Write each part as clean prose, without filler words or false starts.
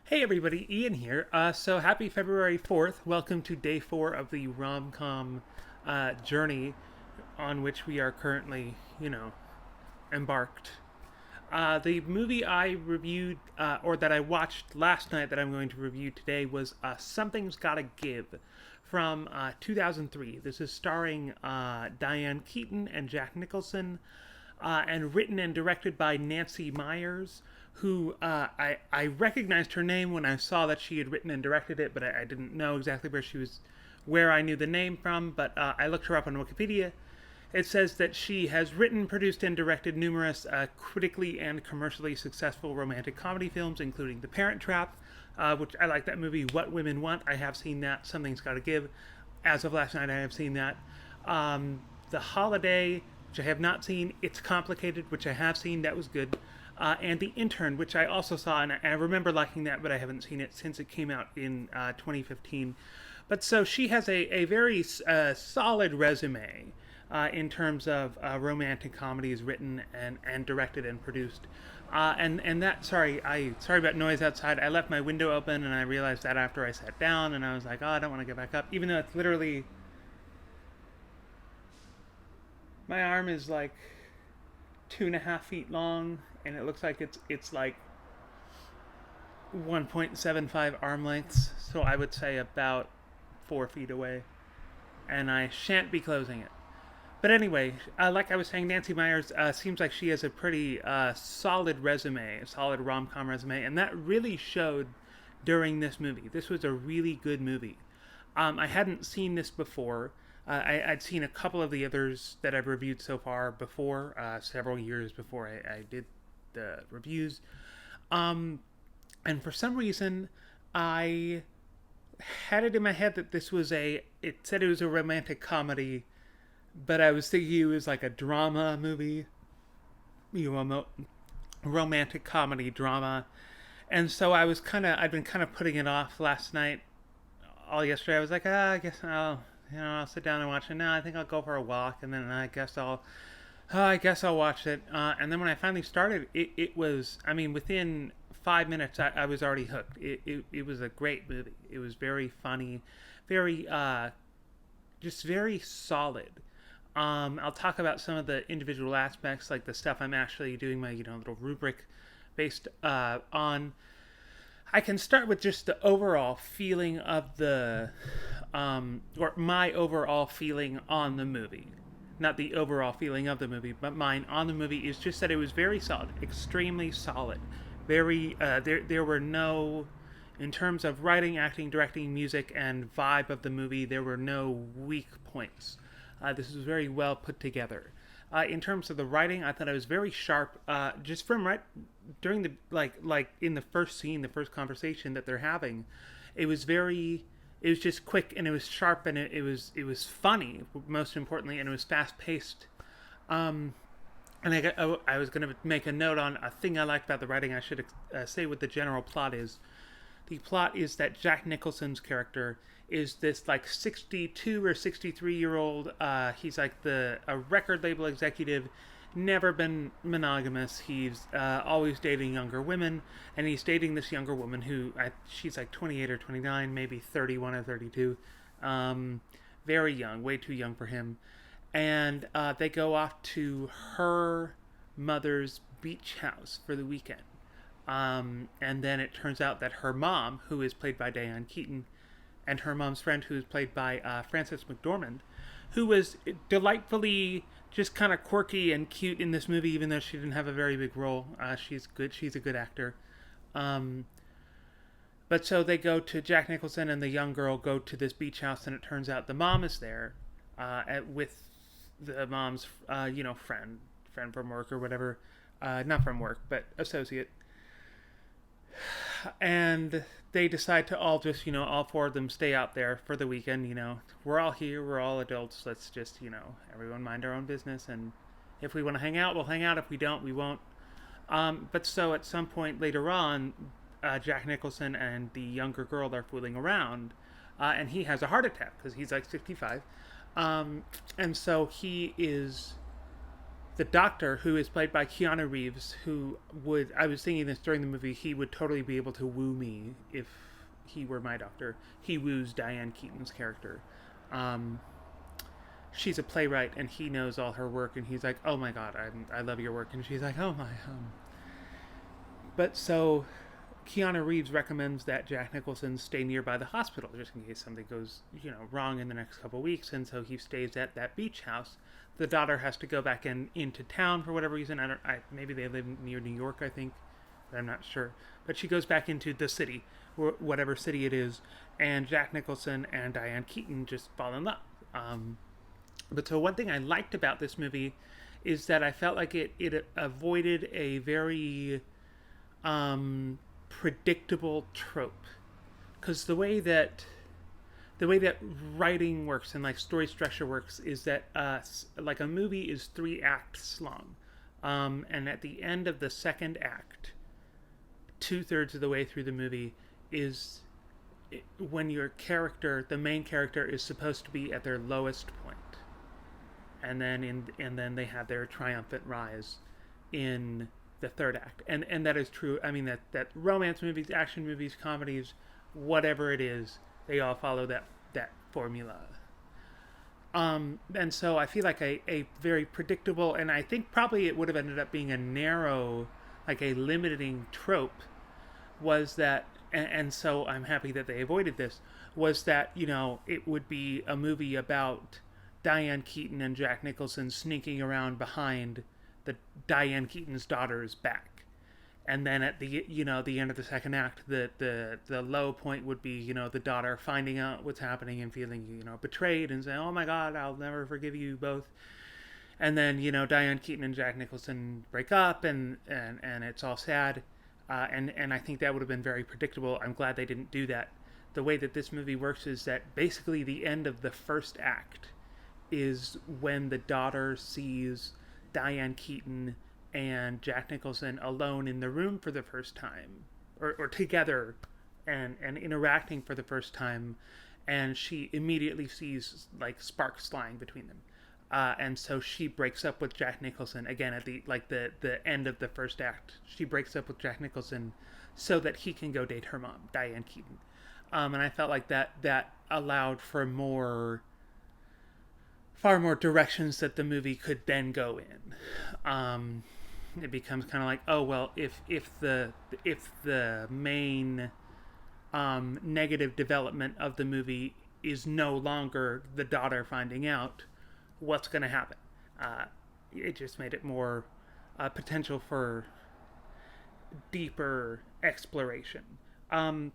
Hey everybody, Ian here. So happy February 4th. Welcome to day 4 of the romcom journey on which we are currently, embarked. The movie I reviewed, or that I watched last night that I'm going to review today, was Something's Gotta Give from 2003. This is starring Diane Keaton and Jack Nicholson, and written and directed by Nancy Meyers, who I recognized her name when I saw that she had written and directed it, but I didn't know exactly where I knew the name from. But I looked her up on Wikipedia. It says that she has written, produced, and directed numerous critically and commercially successful romantic comedy films, including The Parent Trap, which I like that movie. What Women Want, I have seen that. Something's Gotta Give. As of last night, I have seen that. The Holiday, which I have not seen. It's Complicated, which I have seen. That was good. And The Intern, which I also saw, and I remember liking that, but I haven't seen it since it came out in 2015. But so she has a very solid resume in terms of romantic comedies written and directed and produced. And that sorry about noise outside. I left my window open and I realized that after I sat down, and I was like, oh, I don't want to get back up, even though it's literally my arm is like 2.5 feet long, and it looks like it's like 1.75 arm lengths. So I would say about 4 feet away, and I shan't be closing it. But anyway, like I was saying, Nancy Meyers seems like she has a pretty solid resume, a solid rom com resume, and that really showed during this movie. This was a really good movie. I hadn't seen this before. I'd seen a couple of the others that I've reviewed so far before, several years before I did the reviews. And for some reason, I had it in my head that it said it was a romantic comedy, but I was thinking it was like a drama movie, romantic comedy drama. And so I'd been kind of putting it off last night, all yesterday. I was like, I guess I'll sit down and watch it. Now I think I'll go for a walk, and then I guess I'll watch it. And then when I finally started, it was, I mean, within 5 minutes, I was already hooked. It was a great movie. It was very funny, very, just very solid. I'll talk about some of the individual aspects, like the stuff I'm actually doing my, little rubric based on. I can start with just the overall feeling of or my overall feeling on the movie. Not the overall feeling of the movie, but mine on the movie is just that it was very solid, extremely solid. Very, there were no, in terms of writing, acting, directing, music, and vibe of the movie, there were no weak points. This was very well put together. In terms of the writing, I thought it was very sharp. Just from right during the like in the first scene, the first conversation that they're having, it was very. It was just quick, and it was sharp, and it was funny, most importantly, and it was fast paced. And I was going to make a note on a thing I liked about the writing. I should say what the general plot is. The plot is that Jack Nicholson's character is this like 62 or 63-year-old. He's like a record label executive, never been monogamous. He's always dating younger women, and he's dating this younger woman she's like 28 or 29, maybe 31 or 32. Very young, way too young for him. And they go off to her mother's beach house for the weekend. And then it turns out that her mom, who is played by Diane Keaton, and her mom's friend, who is played by Frances McDormand, who was delightfully just kind of quirky and cute in this movie, even though she didn't have a very big role. She's good. She's a good actor. But so they go to Jack Nicholson and the young girl go to this beach house, and it turns out the mom is there with the mom's, friend from work or whatever. Not from work, but associate. And they decide to all just, all four of them stay out there for the weekend. We're all here, we're all adults. Let's just, everyone mind our own business. And if we want to hang out, we'll hang out. If we don't, we won't. But so at some point later on, Jack Nicholson and the younger girl are fooling around, and he has a heart attack because he's like 65. And so he is the doctor, who is played by Keanu Reeves, who would, I was thinking this during the movie, he would totally be able to woo me if he were my doctor. He woos Diane Keaton's character. Um, she's a playwright, and he knows all her work, and he's like, oh my god, I love your work. And she's like, oh my. But so Keanu Reeves recommends that Jack Nicholson stay nearby the hospital just in case something goes, wrong in the next couple of weeks. And so he stays at that beach house. The daughter has to go back into town for whatever reason. Maybe they live near New York, I think. I'm not sure. But she goes back into the city, whatever city it is, and Jack Nicholson and Diane Keaton just fall in love. But so one thing I liked about this movie is that I felt like it avoided a very predictable trope, because the way that writing works and like story structure works is that like a movie is 3 acts long, and at the end of the second act, 2/3 of the way through the movie is when the main character, is supposed to be at their lowest point, and then they have their triumphant rise in the third act. And that is true. I mean, that romance movies, action movies, comedies, whatever it is, they all follow that formula. And so I feel like a very predictable, and I think probably it would have ended up being a narrow, like a limiting trope, was that, and so I'm happy that they avoided this, was that, it would be a movie about Diane Keaton and Jack Nicholson sneaking around behind the Diane Keaton's daughter's back. And then at the the end of the second act, the low point would be, the daughter finding out what's happening and feeling, betrayed and saying, oh my god, I'll never forgive you both. And then, Diane Keaton and Jack Nicholson break up, and it's all sad. And I think that would have been very predictable. I'm glad they didn't do that. The way that this movie works is that basically the end of the first act is when the daughter sees Diane Keaton and Jack Nicholson alone in the room for the first time, or together and interacting for the first time, and she immediately sees like sparks flying between them. And so she breaks up with Jack Nicholson again at the end of the first act. She breaks up with Jack Nicholson so that he can go date her mom, Diane Keaton. And I felt like that allowed for far more directions that the movie could then go in. It becomes kind of like, oh well, if the main negative development of the movie is no longer the daughter finding out, what's going to happen? It just made it more potential for deeper exploration. And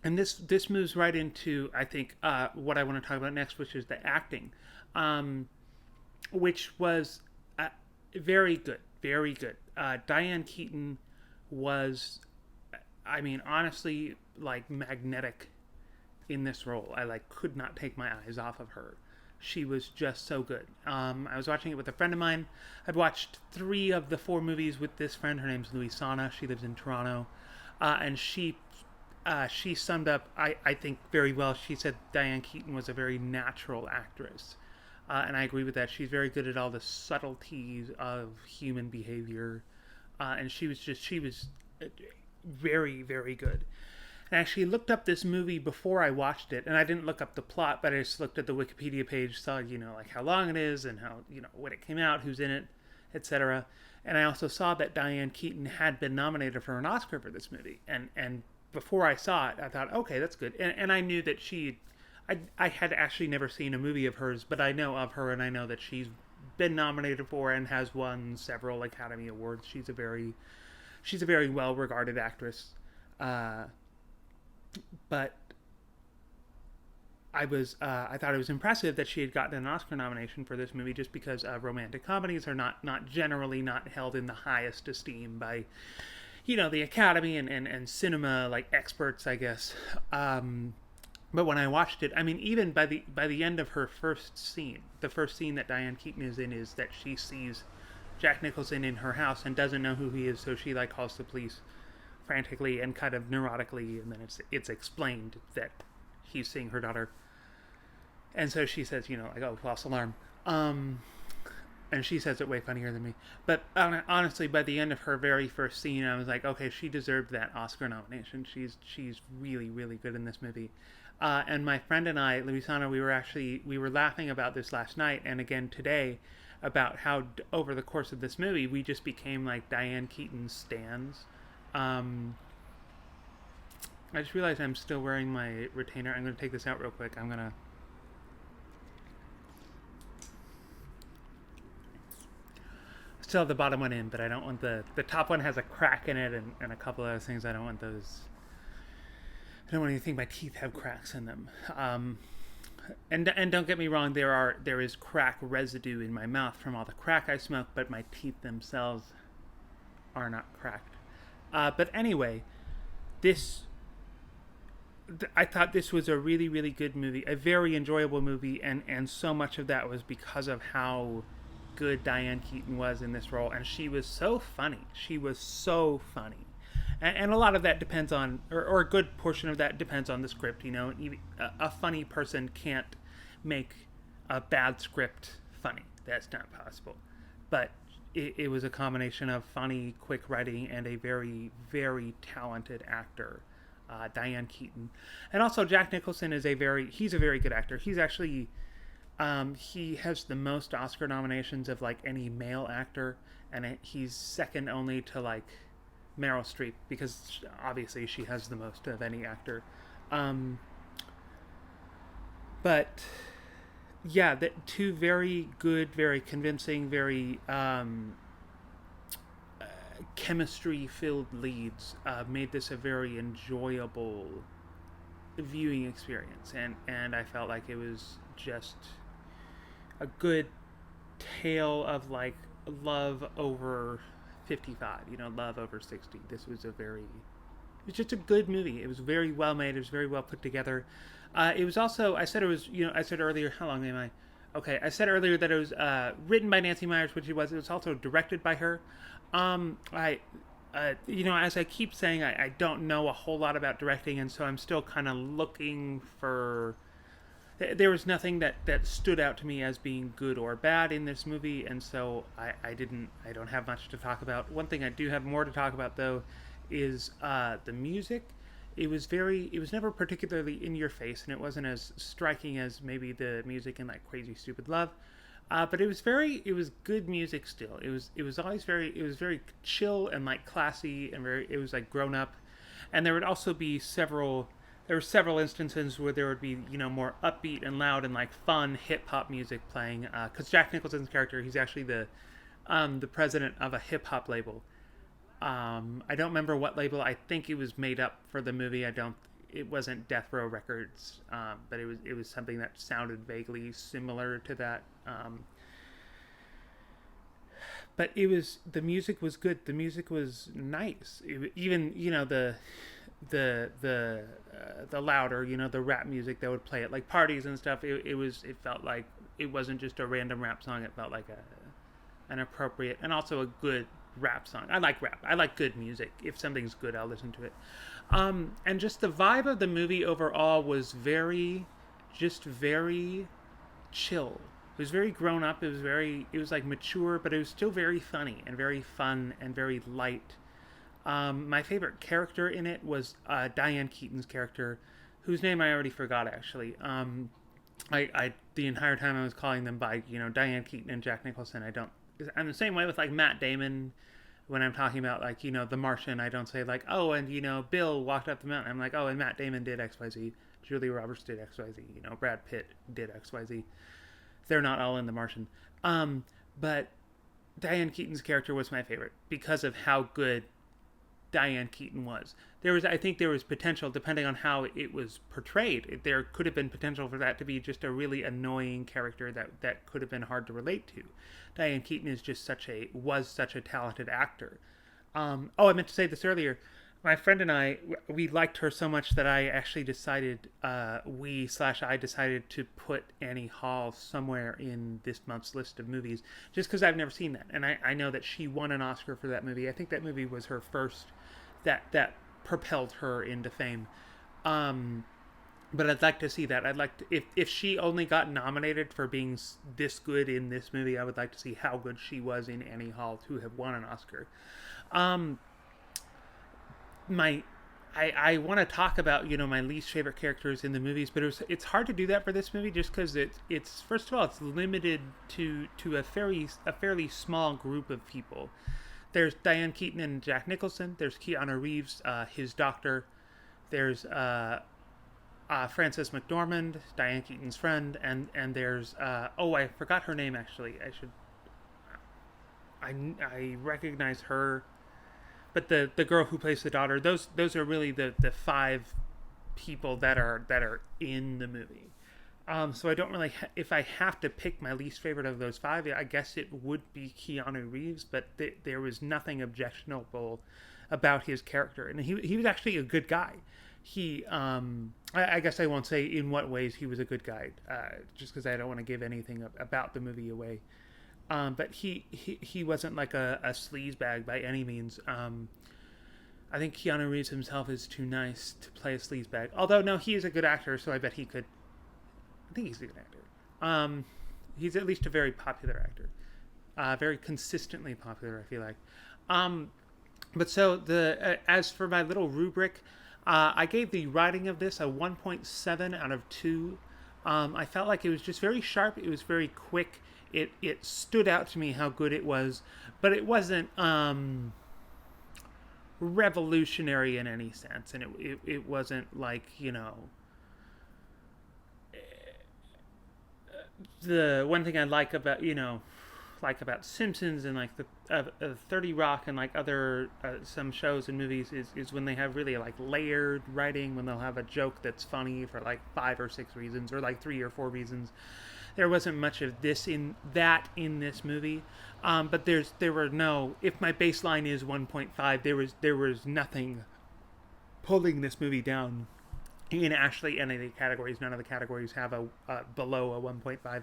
this moves right into, I think, what I want to talk about next, which is the acting, which was very good, very good. Diane Keaton was, I mean, honestly, like magnetic in this role. I could not take my eyes off of her. She was just so good. I was watching it with a friend of mine. I'd watched 3 of the 4 movies with this friend. Her name's Louisana. She lives in Toronto, and she summed up, I think, very well. She said Diane Keaton was a very natural actress, and I agree with that. She's very good at all the subtleties of human behavior, and she was very, very good. I actually looked up this movie before I watched it, and I didn't look up the plot, but I just looked at the Wikipedia page, saw, like how long it is and how, when it came out, who's in it, etc. And I also saw that Diane Keaton had been nominated for an Oscar for this movie. And before I saw it, I thought, okay, that's good. And I knew that I had actually never seen a movie of hers, but I know of her, and I know that she's been nominated for and has won several Academy Awards. She's a very well-regarded actress. But I thought it was impressive that she had gotten an Oscar nomination for this movie, just because romantic comedies are not generally not held in the highest esteem by, the Academy and cinema experts, I guess. But when I watched it, I mean, even by the end of her first scene, the first scene that Diane Keaton is in is that she sees Jack Nicholson in her house and doesn't know who he is, so she calls the police frantically and kind of neurotically, and then it's explained that he's seeing her daughter, and so she says, oh, false alarm. and she says it way funnier than me. But honestly, by the end of her very first scene, I was like, okay, she deserved that Oscar nomination. She's really really good in this movie. And my friend and I, Luisana, we were laughing about this last night and again today about how over the course of this movie we just became like Diane Keaton stans. Um, I just realized I'm still wearing my retainer. I'm going to take this out real quick. I'm going to still have the bottom one in, but I don't want the top one has a crack in it and a couple of other things. I don't want those. I don't want anything my teeth have cracks in them. And don't get me wrong, there is crack residue in my mouth from all the crack I smoke, but my teeth themselves are not cracked. But anyway, this I thought this was a really really good movie, a very enjoyable movie, and so much of that was because of how good Diane Keaton was in this role, and she was so funny. She was so funny. And a lot of that depends on, or a good portion of that depends on the script. You know, a funny person can't make a bad script funny. That's not possible. But it was a combination of funny, quick writing, and a very, very talented actor, Diane Keaton. And also, Jack Nicholson he's a very good actor. He's actually, he has the most Oscar nominations of like any male actor, and he's second only to like Meryl Streep, because obviously she has the most of any actor. But yeah, two very good, very convincing, very chemistry-filled leads made this a very enjoyable viewing experience, and I felt like it was just a good tale of like love over 55, love over 60. This was it's just a good movie. It was very well made. It was very well put together. It was also, I said earlier, how long am I? Okay, I said earlier that it was written by Nancy Meyers, which it was. It was also directed by her. As I keep saying, I don't know a whole lot about directing, and so I'm still kind of looking for. There was nothing that stood out to me as being good or bad in this movie, and so I don't have much to talk about. One thing I do have more to talk about, though, is the music. It was never particularly in your face, and it wasn't as striking as maybe the music in like Crazy Stupid Love. But it was good music still. It was very chill and like classy, and it was like grown up. And there would also be there were several instances where there would be, more upbeat and loud and like fun hip hop music playing. Because Jack Nicholson's character, he's actually the president of a hip hop label. I don't remember what label. I think it was made up for the movie. It wasn't Death Row Records, but it was something that sounded vaguely similar to that. But the music was good. The music was nice. Even the louder, the rap music that would play at like parties and stuff. It felt like it wasn't just a random rap song. It felt like an appropriate and also a good rap song. I like rap. I like good music. If something's good, I'll listen to it. And just the vibe of the movie overall was very chill. It was very grown up. It was like mature, but it was still very funny and very fun and very light. My favorite character in it was Diane Keaton's character, whose name I already forgot actually. The entire time I was calling them by Diane Keaton and Jack Nicholson. I'm the same way with like Matt Damon when I'm talking about like The Martian. I don't say like, oh, and Bill walked up the mountain. I'm like, oh, and Matt Damon did XYZ. Julia Roberts did XYZ. Brad Pitt did XYZ. They're not all in The Martian. But Diane Keaton's character was my favorite because of how good Diane Keaton was. I think there was potential, depending on how it was portrayed. There could have been potential for that to be just a really annoying character that could have been hard to relate to. Diane Keaton is just was such a talented actor. I meant to say this earlier. My friend and we liked her so much that I actually decided, I decided to put Annie Hall somewhere in this month's list of movies, just because I've never seen that. And I know that she won an Oscar for that movie. I think that movie was her first that propelled her into fame. But I'd like to see that. I'd like to, if she only got nominated for being this good in this movie, I would like to see how good she was in Annie Hall to have won an Oscar. Um, my I want to talk about my least favorite characters in the movies, but it's hard to do that for this movie just because it's first of all it's limited to a fairly small group of people. There's Diane Keaton and Jack Nicholson. There's Keanu Reeves, his doctor. There's Frances McDormand, Diane Keaton's friend, and there's oh, I forgot her name actually. I recognize her, but the girl who plays the daughter. Those are really the five people that are in the movie. So I don't really, if I have to pick my least favorite of those five, I guess it would be Keanu Reeves. But there was nothing objectionable about his character, and he was actually a good guy. I guess I won't say in what ways he was a good guy, just because I don't want to give anything about the movie away. But he wasn't like a sleazebag by any means. I think Keanu Reeves himself is too nice to play a sleazebag. Although no, he is a good actor, so I bet he could. I think he's a good actor. He's at least a very popular actor, very consistently popular. I feel like. But so as for my little rubric, I gave the writing of this a 1.7 out of 2. I felt like it was just very sharp. It was very quick. It stood out to me how good it was, but it wasn't revolutionary in any sense, and it wasn't like the one thing I like about Simpsons and like the 30 Rock and like other some shows and movies is when they have really like layered writing, when they'll have a joke that's funny for like 5 or 6 reasons or like 3 or 4 reasons. There wasn't much of in this movie, but there were no. If my baseline is 1.5, there was nothing pulling this movie down in actually any of the categories. None of the categories have a below a 1.5.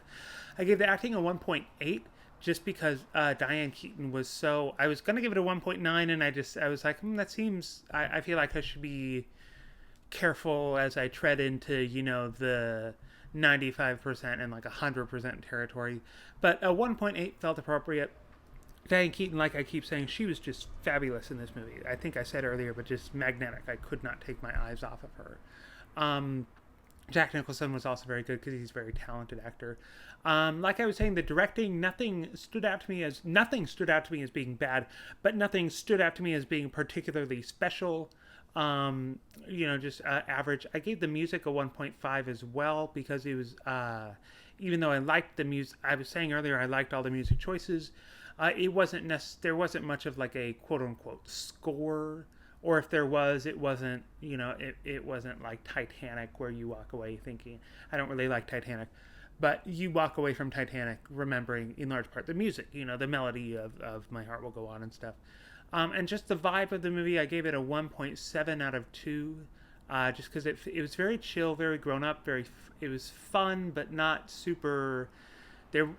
I gave the acting a 1.8 just because Diane Keaton was so. I was gonna give it a 1.9, and I was like, that seems. I feel like I should be careful as I tread into the 95% and like 100% territory. But a 1.8 felt appropriate. Diane Keaton, like I keep saying, she was just fabulous in this movie. I think I said earlier, but just magnetic. I could not take my eyes off of her. Jack Nicholson was also very good because he's a very talented actor. Like I was saying, the directing, nothing stood out to me as being bad, but nothing stood out to me as being particularly special. Just average. I gave the music a 1.5 as well because it was, even though I liked the music, I was saying earlier I liked all the music choices. There wasn't much of like a quote unquote score, or if there was, it wasn't, it wasn't like Titanic where you walk away thinking, I don't really like Titanic, but you walk away from Titanic remembering in large part the music, the melody of My Heart Will Go On and stuff. And just the vibe of the movie, I gave it a 1.7 out of 2, just because it was very chill, very grown up, it was fun, but not super. There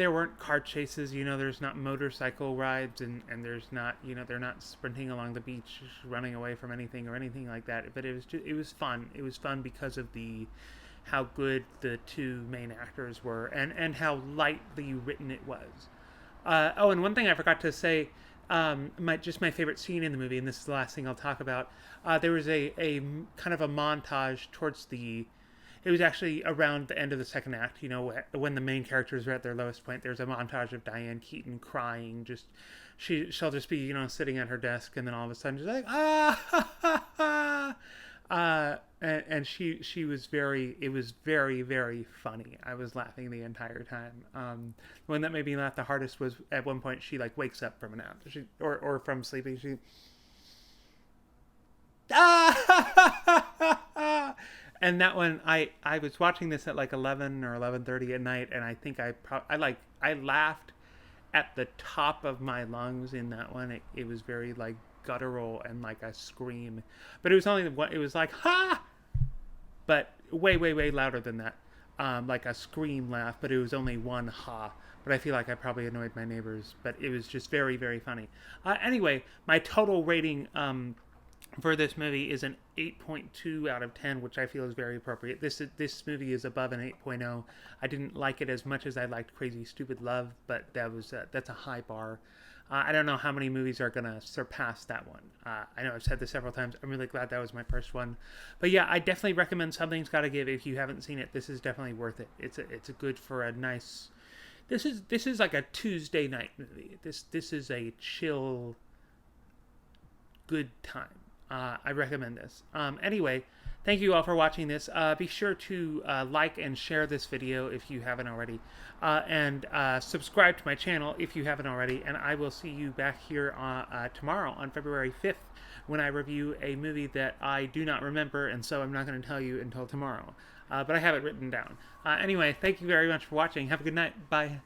weren't car chases, there's not motorcycle rides, and there's not, they're not sprinting along the beach, running away from anything or anything like that. But it was fun. It was fun because of how good the two main actors were, and how lightly written it was. And one thing I forgot to say, my favorite scene in the movie, and this is the last thing I'll talk about. There was a kind of a montage towards it was actually around the end of the second act, when the main characters are at their lowest point. There's a montage of Diane Keaton crying. She'll just be, sitting at her desk, and then all of a sudden she's like, and she was it was very, very funny. I was laughing the entire time. The one that made me laugh the hardest was at one point she like wakes up from a nap, or from sleeping. And that one, I was watching this at like 11 or 11:30 at night, and I think I laughed at the top of my lungs in that one. It was very like guttural and like a scream, but it was only it was like ha, but way, way, way louder than that, like a scream laugh. But it was only one ha. But I feel like I probably annoyed my neighbors. But it was just very, very funny. Anyway, my total rating for this movie is an 8.2 out of 10, which I feel is very appropriate. This movie is above an 8.0. I didn't like it as much as I liked Crazy Stupid Love, but that's a high bar. I don't know how many movies are gonna surpass that one. I know I've said this several times. I'm really glad that was my first one, but yeah, I definitely recommend Something's Gotta Give. If you haven't seen it, this is definitely worth it. It's a good for a nice. This is like a Tuesday night movie. This is a chill, good time. I recommend this. Anyway, thank you all for watching this. Be sure to like and share this video if you haven't already. And subscribe to my channel if you haven't already. And I will see you back here tomorrow on February 5th when I review a movie that I do not remember. And so I'm not going to tell you until tomorrow. But I have it written down. Anyway, thank you very much for watching. Have a good night. Bye.